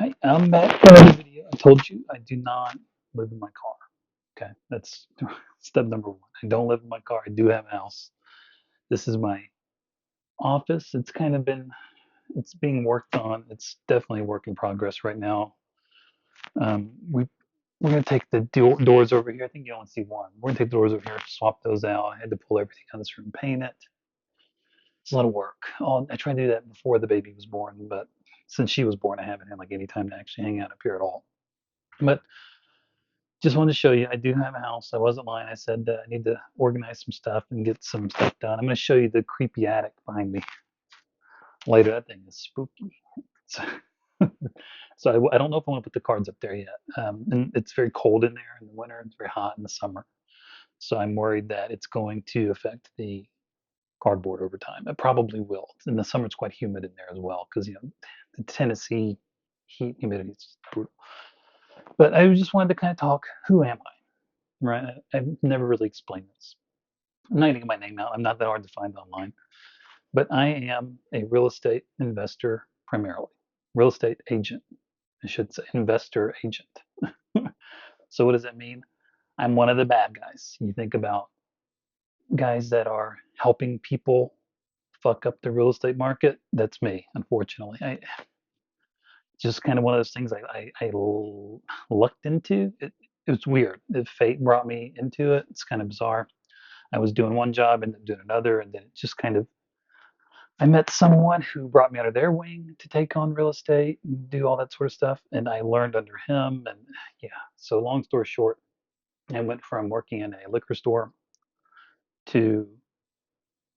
I'm back for another video. I told you I do not live in my car. Okay, that's step number one. I don't live in my car. I do have a house. This is my office. It's being worked on. It's definitely a work in progress right now. Um, we we're gonna take the doors over here. I think you only see one. We're gonna take the doors over here, swap those out. I had to pull everything out of this room, paint it. It's a lot of work. I tried to do that before the baby was born, but since she was born, I haven't had like any time to actually hang out up here at all. But just wanted to show you, I do have a house. I wasn't lying. I said I need to organize some stuff and get some stuff done. I'm going to show you the creepy attic behind me later. That thing is spooky. So, so I don't know if I want to put the cards up there yet. And it's very cold in there in the winter. It's very hot in the summer. So I'm worried that it's going to affect the cardboard over time. It probably will. In the summer, it's quite humid in there as well because, the Tennessee heat humidity is brutal. But I just wanted to kind of talk, who am I? Right? I've never really explained this. I'm not going to get my name out. I'm not that hard to find online. But I am a real estate investor primarily. Real estate agent, I should say. Investor agent. So what does that mean? I'm one of the bad guys. You think about guys that are helping people fuck up the real estate market. That's me, unfortunately. I just kind of one of those things I lucked into. It was weird. Fate brought me into it. It's kind of bizarre. I was doing one job and then doing another, and then it just kind of I met someone who brought me under their wing to take on real estate and do all that sort of stuff, and I learned under him. And yeah, so long story short, I went from working in a liquor store to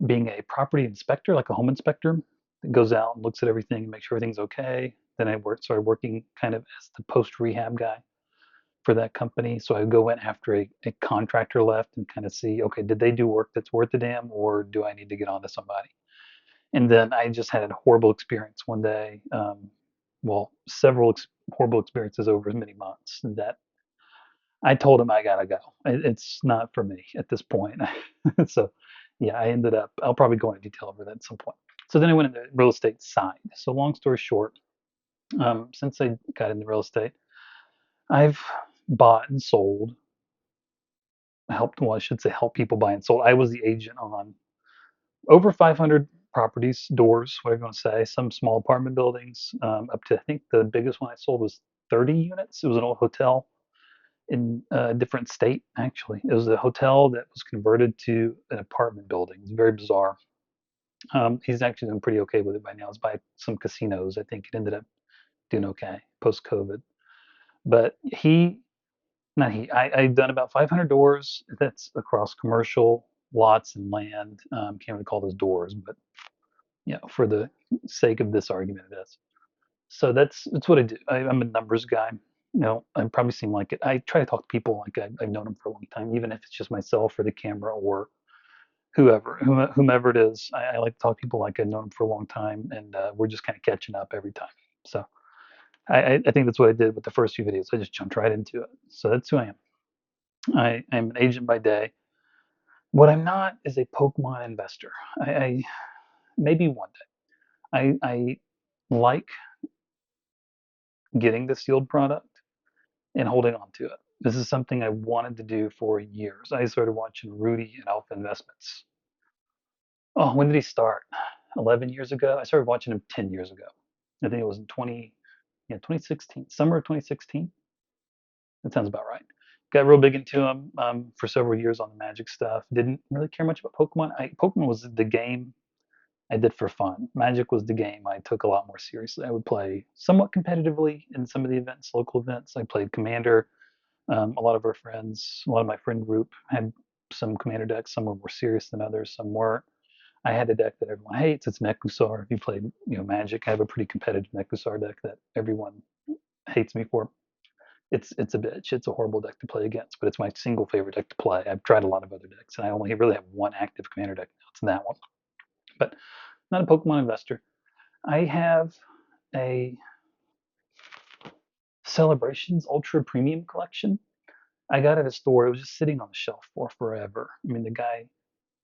being a property inspector, like a home inspector that goes out and looks at everything and makes sure everything's okay. Then started working kind of as the post rehab guy for that company. So I would go in after a contractor left and kind of see, okay, did they do work that's worth a damn, or do I need to get on to somebody? And then I just had a horrible experience one day. Well, several horrible experiences over many months that I told him I gotta go. It's not for me at this point. So, yeah, I ended up. I'll probably go into detail over that at some point. So then I went into real estate side. So long story short, since I got into real estate, I've bought and sold, helped. Well, I should say help people buy and sold. I was the agent on over 500 properties, doors, whatever you want to say, some small apartment buildings, up to I think the biggest one I sold was 30 units. It was an old hotel in a different state, actually. It was a hotel that was converted to an apartment building. It's very bizarre. He's actually doing pretty okay with it right now. It's by some casinos. I think it ended up doing okay post COVID. But not he, I've done about 500 doors. That's across commercial lots and land. Can't really call those doors, but for the sake of this argument, it is. So that's what I do. I'm a numbers guy. I probably seem like it. I try to talk to people like I've known them for a long time, even if it's just myself or the camera or whomever it is. I like to talk to people like I've known them for a long time, and we're just kind of catching up every time. So I think that's what I did with the first few videos. I just jumped right into it. So that's who I am. I'm an agent by day. What I'm not is a Pokemon investor. I maybe one day. I like getting the sealed product and holding on to it. This is something I wanted to do for years. I started watching Rudy and Alpha Investments. Oh, when did he start? 11 years ago? I started watching him 10 years ago. I think it was in 2016, summer of 2016. That sounds about right. Got real big into him for several years on the Magic stuff. Didn't really care much about Pokemon. Pokemon was the game I did for fun. Magic was the game I took a lot more seriously. I would play somewhat competitively in some of the events, local events. I played Commander. A lot of our friends, a lot of my friend group had some commander decks. Some were more serious than others. Some weren't. I had a deck that everyone hates. It's Nekusar. If you played, Magic, I have a pretty competitive Nekusar deck that everyone hates me for. It's a bitch. It's a horrible deck to play against, but it's my single favorite deck to play. I've tried a lot of other decks, and I only really have one active commander deck now. It's that one. But not a Pokemon investor. I have a Celebrations Ultra Premium collection. I got at a store. It was just sitting on the shelf for forever. I mean, the guy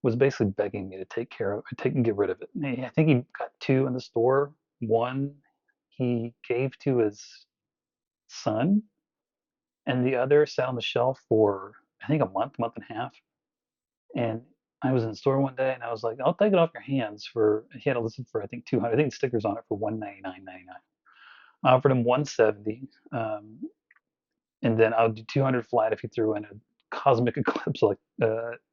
was basically begging me to take and get rid of it. I think he got two in the store. One he gave to his son, and the other sat on the shelf for I think a month and a half. And I was in the store one day and I was like, I'll take it off your hands for he had to listen for I think 200. I think the stickers on it for 199.99. I offered him 170, and then I'll do 200 flat if he threw in a Cosmic Eclipse like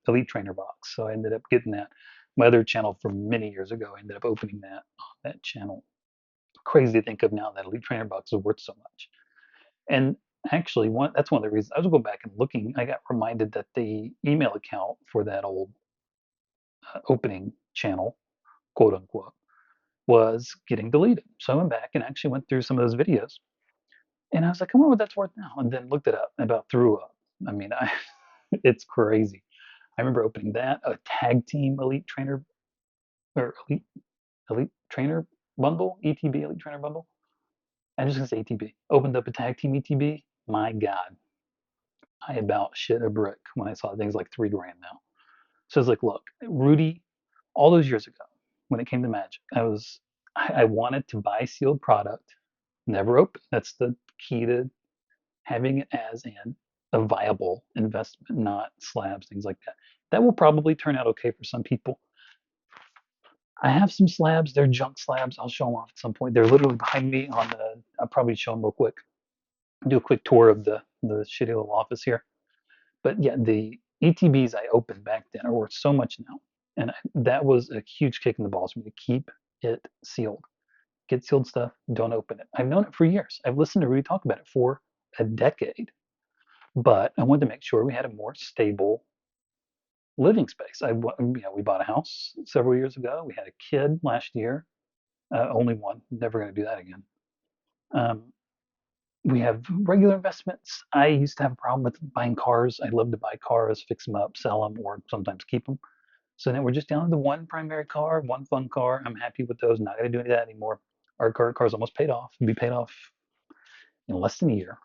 Elite Trainer box. So I ended up getting that. My other channel from many years ago, I ended up opening that on that channel. Crazy to think of now that Elite Trainer box is worth so much. And actually, that's one of the reasons I was going back and looking. I got reminded that the email account for that old opening channel, quote unquote, was getting deleted. So I went back and actually went through some of those videos, and I was like, I wonder what that's worth now. And then looked it up, and about threw up. I mean, it's crazy. I remember opening that a tag team elite trainer or elite trainer bundle, ETB elite trainer bundle. I'm just gonna say ETB. Opened up a tag team ETB. My God, I about shit a brick when I saw things like 3 grand now. So it's like, look, Rudy, all those years ago, when it came to Magic, I wanted to buy sealed product, never open. That's the key to having it as a viable investment, not slabs, things like that. That will probably turn out okay for some people. I have some slabs. They're junk slabs. I'll show them off at some point. They're literally behind me on the. I'll probably show them real quick. Do a quick tour of the shitty little office here. But yeah, the ETBs I opened back then are worth so much now, and that was a huge kick in the balls for me to keep it sealed. Get sealed stuff. Don't open it. I've known it for years. I've listened to Rudy talk about it for a decade, but I wanted to make sure we had a more stable living space. We bought a house several years ago. We had a kid last year, only one. Never going to do that again. Um, we have regular investments. I used to have a problem with buying cars. I love to buy cars, fix them up, sell them, or sometimes keep them. So now we're just down to the one primary car, one fun car. I'm happy with those. Not going to do any of that anymore. Our car's almost paid off. It'll be paid off in less than a year.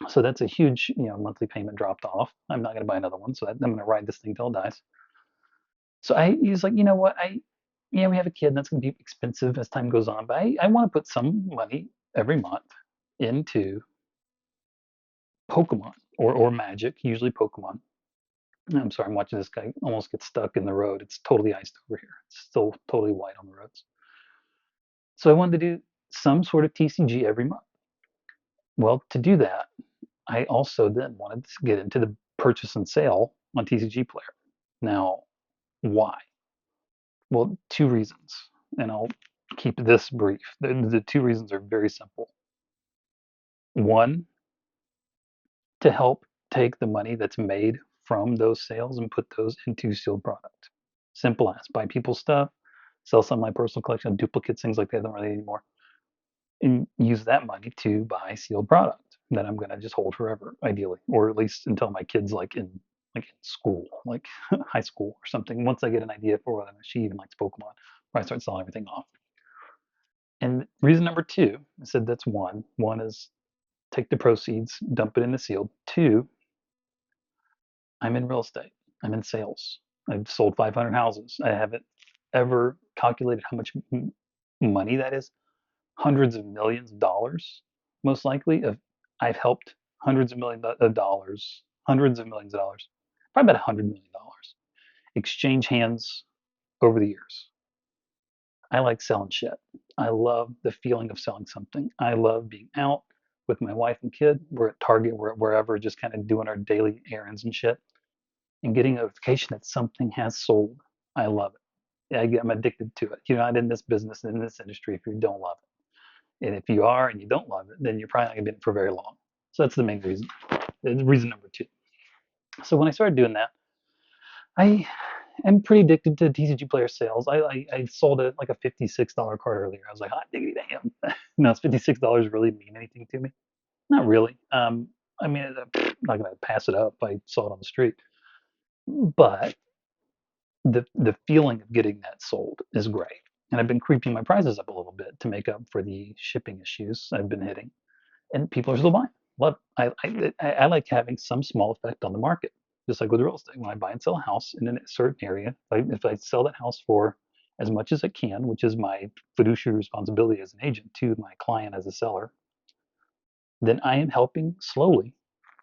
So that's a huge, monthly payment dropped off. I'm not going to buy another one. So I'm going to ride this thing till it dies. So he's like, you know what? Yeah, we have a kid and that's going to be expensive as time goes on. But I want to put some money every month into Pokemon or Magic, usually Pokemon. I'm sorry, I'm watching this guy almost get stuck in the road. It's totally iced over here. It's still totally white on the roads. So I wanted to do some sort of TCG every month. Well, to do that, I also then wanted to get into the purchase and sale on TCGPlayer. Now, why? Well, two reasons, and I'll keep this brief. The two reasons are very simple. One, to help take the money that's made from those sales and put those into sealed product. Simple as buy people's stuff, sell some of my personal collection of duplicates, things like that. I don't really need anymore. And use that money to buy sealed product that I'm gonna just hold forever, ideally, or at least until my kids like in school, like high school or something. Once I get an idea for whether she even likes Pokemon, or I start selling everything off. And reason number two, I said that's one. One is take the proceeds, dump it into sealed. Two, I'm in real estate. I'm in sales. I've sold 500 houses. I haven't ever calculated how much money that is. Hundreds of millions of dollars, most likely. I've helped hundreds of millions of dollars, hundreds of millions of dollars, probably about $100 million, exchange hands over the years. I like selling shit. I love the feeling of selling something. I love being out with my wife and kid. We're at Target, we're wherever, just kind of doing our daily errands and shit, and getting a notification that something has sold. I love it. I'm addicted to it. You're not in this business, in this industry, if you don't love it. And if you are and you don't love it, then you're probably not going to be in it for very long. So that's the main reason. Reason number two. So when I started doing that, I am pretty addicted to TCGPlayer sales. I sold it like a $56 card earlier. I was like, hot diggity damn. Does $56 really mean anything to me? Not really. I mean, I'm not going to pass it up if I saw it on the street. But the feeling of getting that sold is great. And I've been creeping my prices up a little bit to make up for the shipping issues I've been hitting. And people are still buying. Love. I like having some small effect on the market, just like with real estate. When I buy and sell a house in a certain area, if I sell that house for as much as I can, which is my fiduciary responsibility as an agent to my client as a seller, then I am helping slowly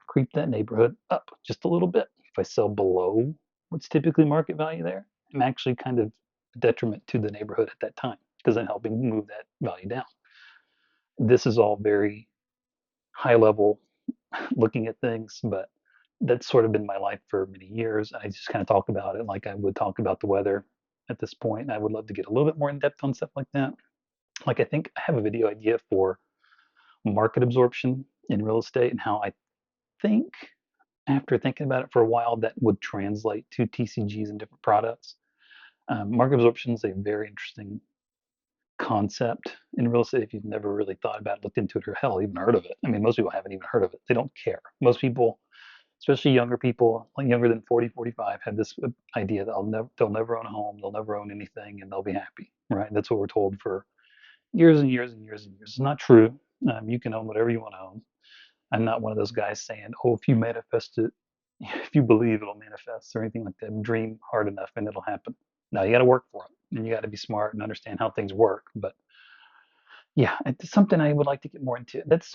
creep that neighborhood up just a little bit. If I sell below what's typically market value there, I'm actually kind of a detriment to the neighborhood at that time because I'm helping move that value down. This is all very high level looking at things, but that's sort of been my life for many years. I just kind of talk about it like I would talk about the weather at this point. I would love to get a little bit more in depth on stuff like that. Like I think I have a video idea for market absorption in real estate and how I think after thinking about it for a while that would translate to TCGs and different products. Market absorption is a very interesting concept in real estate if you've never really thought about it, looked into it, or hell, even heard of it. I mean, most people haven't even heard of it. They don't care. Most people, especially younger people, like younger than 40, 45, have this idea that they'll never own a home, they'll never own anything, and they'll be happy, right? That's what we're told for years and years and years and years. It's not true. You can own whatever you want to own. I'm not one of those guys saying, oh, if you manifest it, if you believe it'll manifest or anything like that, dream hard enough and it'll happen. Now you got to work for it and you got to be smart and understand how things work. But yeah, it's something I would like to get more into. That's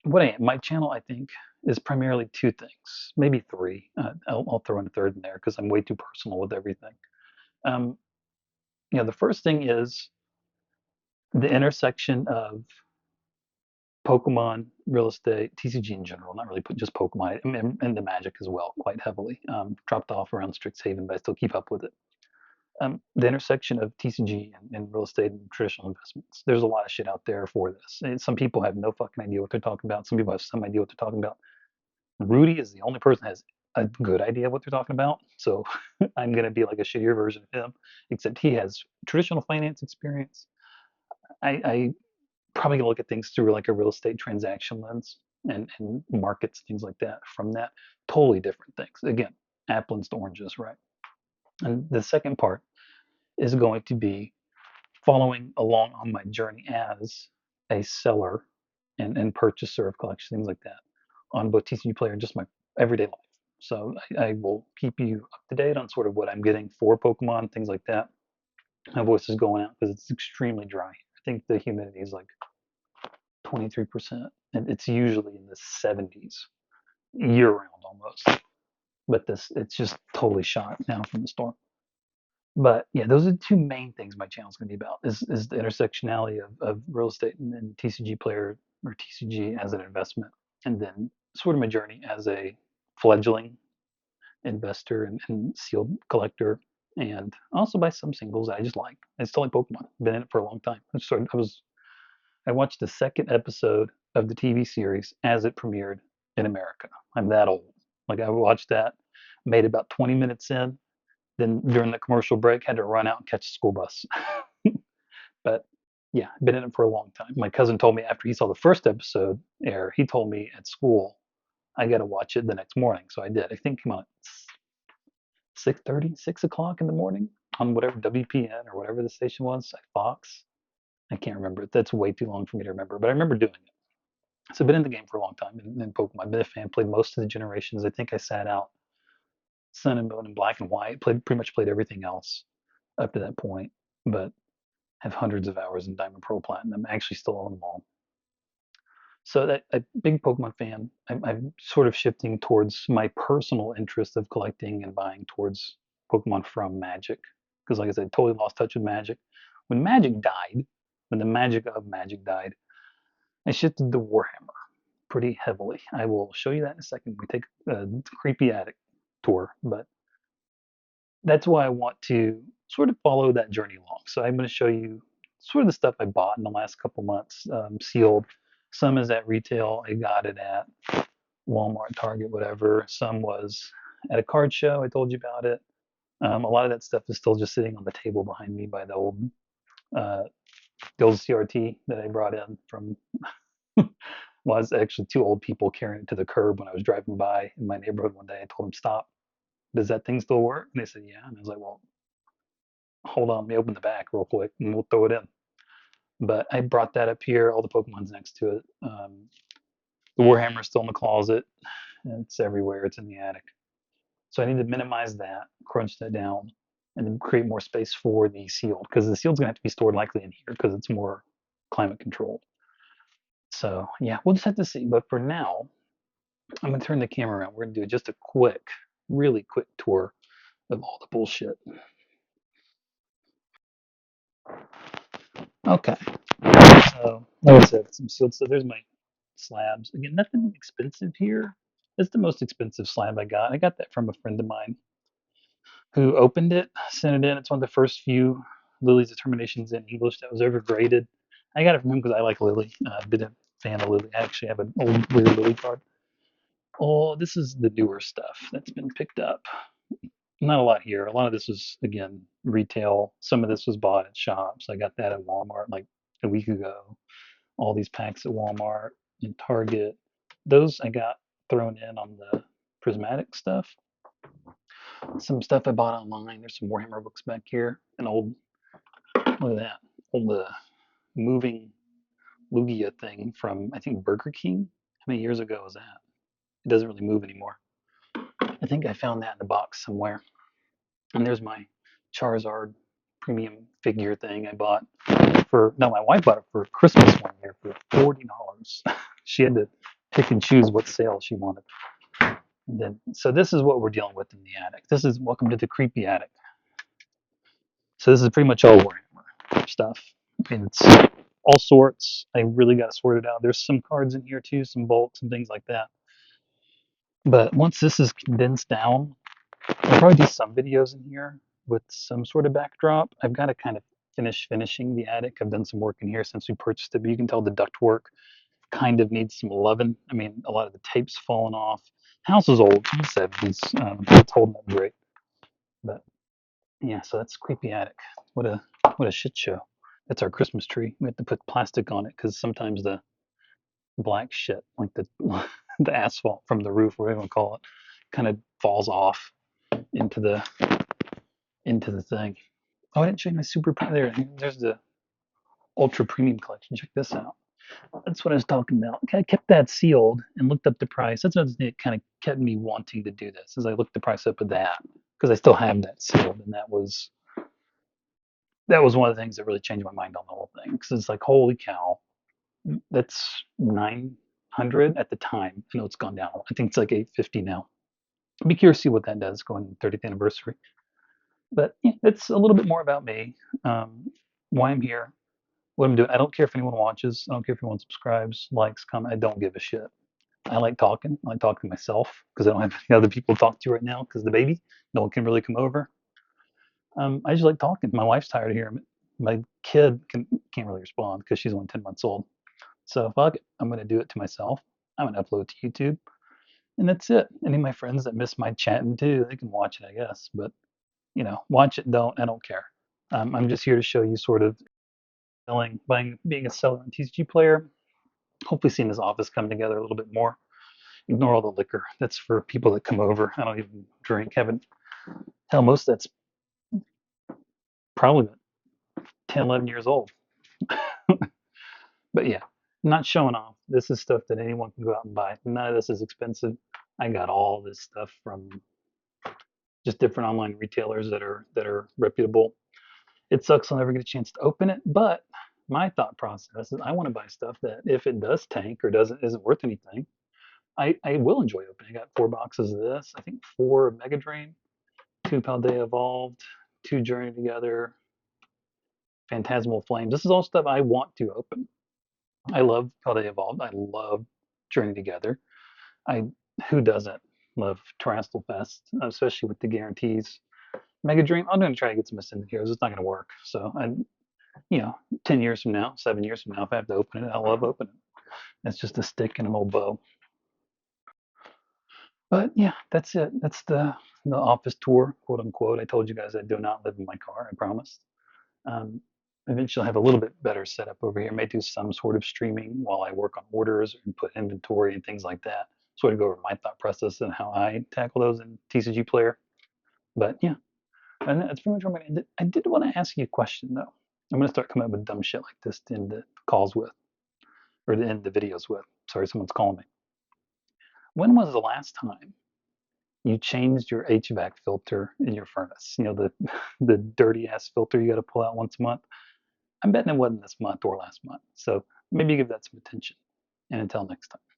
what I am. My channel, I think, is primarily two things, maybe three. I'll throw in a third in there because I'm way too personal with everything. Um, the first thing is the intersection of Pokemon, real estate, TCG in general, not really just Pokemon, and the Magic as well, quite heavily. Dropped off around Strixhaven, but I still keep up with it. The intersection of TCG and real estate and traditional investments. There's a lot of shit out there for this. And some people have no fucking idea what they're talking about. Some people have some idea what they're talking about. Rudy is the only person that has a good idea what they're talking about. So I'm going to be like a shittier version of him, except he has traditional finance experience. I probably gonna look at things through like a real estate transaction lens and markets, things like that. From that, totally different things. Again, apples to oranges, right? And the second part is going to be following along on my journey as a seller and purchaser of collections, things like that, on both TCGPlayer and just my everyday life. So I will keep you up to date on sort of what I'm getting for Pokemon, things like that. My voice is going out because it's extremely dry. I think the humidity is like 23%, and it's usually in the 70s year round almost. But it's just totally shot now from the storm. But yeah, those are the two main things my channel is going to be about: is the intersectionality of real estate and TCGPlayer or TCG as an investment, and then sort of my journey as a fledgling investor and sealed collector, and also buy some singles that I just like. I still like Pokemon. Been in it for a long time. I watched the second episode of the TV series as it premiered in America. I'm that old. Like I watched that, made about 20 minutes in, then during the commercial break had to run out and catch a school bus. But yeah, been in it for a long time. My cousin told me after he saw the first episode air, he told me at school I got to watch it the next morning. So I did. I think come on 6:30, 6 o'clock in the morning on whatever WPN or whatever the station was at Fox. I can't remember. That's way too long for me to remember, but I remember doing it. So I've been in the game for a long time in Pokemon. I've been a fan, played most of the generations. I think I sat out Sun and Moon and Black and White, played pretty much played everything else up to that point, but have hundreds of hours in Diamond Pearl Platinum. I actually still own them all. So that a big Pokemon fan. I'm sort of shifting towards my personal interest of collecting and buying towards Pokemon from Magic. Because like I said, totally lost touch with Magic. When Magic died, when the magic of Magic died, I shifted to Warhammer pretty heavily. I will show you that in a second. We take a creepy attic tour, but that's why I want to sort of follow that journey along. So I'm going to show you sort of the stuff I bought in the last couple months, sealed. Some is at retail. I got it at Walmart, Target, whatever. Some was at a card show. I told you about it. A lot of that stuff is still just sitting on the table behind me by uh, the old CRT that I brought in from was actually two old people carrying it to the curb when I was driving by in my neighborhood one day. I told them, stop. Does that thing still work? And they said, yeah. And I was like, well, hold on, let me open the back real quick and we'll throw it in. But I brought that up here. All the Pokemon's next to it. The Warhammer's still in the closet. It's everywhere. It's in the attic. So I need to minimize that, crunch that down, and then create more space for the sealed because the sealed's going to have to be stored likely in here because it's more climate controlled. So yeah, we'll just have to see. But for now, I'm gonna turn the camera around. We're gonna do just a quick, really quick tour of all the bullshit. Okay. So like I said, some sealed stuff. There's my slabs. Again, nothing expensive here. It's the most expensive slab I got. I got that from a friend of mine who opened it, sent it in. It's one of the first few Lily's determinations in English that was ever graded. I got it from him because I like Lily. I've been a fan of Lily. I actually have an old Weird Lily card. Oh, this is the newer stuff that's been picked up. Not a lot here. A lot of this was, again, retail. Some of this was bought at shops. I got that at Walmart like a week ago. All these packs at Walmart and Target. Those I got thrown in on the prismatic stuff. Some stuff I bought online. There's some Warhammer books back here. An old, look at that, old moving Lugia thing from, I think, Burger King. How many years ago was that? It doesn't really move anymore. I think I found that in the box somewhere. And there's my Charizard premium figure thing I bought for, no, my wife bought it for Christmas one year for $40. She had to pick and choose what sale she wanted. And then, so this is what we're dealing with in the attic. This is welcome to the creepy attic. So this is pretty much all Warhammer stuff. I mean, it's all sorts. I really got to sort it out. There's some cards in here too, some bolts and things like that. But once this is condensed down, I'll probably do some videos in here with some sort of backdrop. I've got to kind of finishing the attic. I've done some work in here since we purchased it, but you can tell the ductwork kind of needs some loving. I mean, a lot of the tape's fallen off. House is old, from the 70s. It's holding up great. But yeah, so that's creepy attic. What a shit show. That's our Christmas tree. We have to put plastic on it because sometimes the black shit, like the the asphalt from the roof, whatever you want to call it, kind of falls off into the thing. Oh, I didn't show you my super there. There's the ultra premium collection. Check this out. That's what I was talking about. I kept that sealed and looked up the price. That's another thing that kind of kept me wanting to do this, is I looked the price up of that because I still have that sealed, and that was one of the things that really changed my mind on the whole thing. Because it's like, holy cow, that's 900 at the time. I know it's gone down. I think it's like 850 now. I'd be curious to see what that does going 30th anniversary. But yeah, it's a little bit more about me, why I'm here, what I'm doing. I don't care if anyone watches. I don't care if anyone subscribes, likes, comment. I don't give a shit. I like talking. I like talking to myself because I don't have any other people to talk to right now because the baby, no one can really come over. I just like talking. My wife's tired of hearing it. My kid can't really respond because she's only 10 months old. So fuck it. I'm going to do it to myself. I'm going to upload to YouTube. And that's it. Any of my friends that miss my chatting too, they can watch it, I guess. But, watch it, don't. I don't care. I'm just here to show you sort of being a seller on TCGPlayer. Hopefully seeing this office come together a little bit more. Ignore all the liquor. That's for people that come over. I don't even drink. Haven't. Hell, most of that's probably 10, 11 years old. But yeah, not showing off. This is stuff that anyone can go out and buy. None of this is expensive. I got all this stuff from just different online retailers that are reputable. It sucks I'll never get a chance to open it, but my thought process is I want to buy stuff that if it does tank or isn't worth anything, I will enjoy opening. I got 4 boxes of this. I think 4 of Mega Drain, 2 Paldea Evolved, 2 Journey Together, Phantasmal Flames. This is all stuff I want to open. I love Paldea Evolved. I love Journey Together. I Who doesn't love Terrestrial Fest, especially with the guarantees. Mega Dream, I'm going to try to get some Ascendant Heroes. It's not going to work. So, 10 years from now, 7 years from now, if I have to open it, I love opening it. It's just a stick and an old bow. But yeah, that's it. That's the office tour, quote unquote. I told you guys I do not live in my car. I promised. Um, Eventually, I'll have a little bit better setup over here. May do some sort of streaming while I work on orders and put inventory and things like that. Sort of go over my thought process and how I tackle those in TCGPlayer. But yeah, and that's pretty much what I'm going to end it. I did want to ask you a question though. I'm going to start coming up with dumb shit like this to end the calls with, or to end the videos with. Sorry, someone's calling me. When was the last time you changed your HVAC filter in your furnace? The the dirty ass filter you got to pull out once a month. I'm betting it wasn't this month or last month. So maybe give that some attention. And until next time.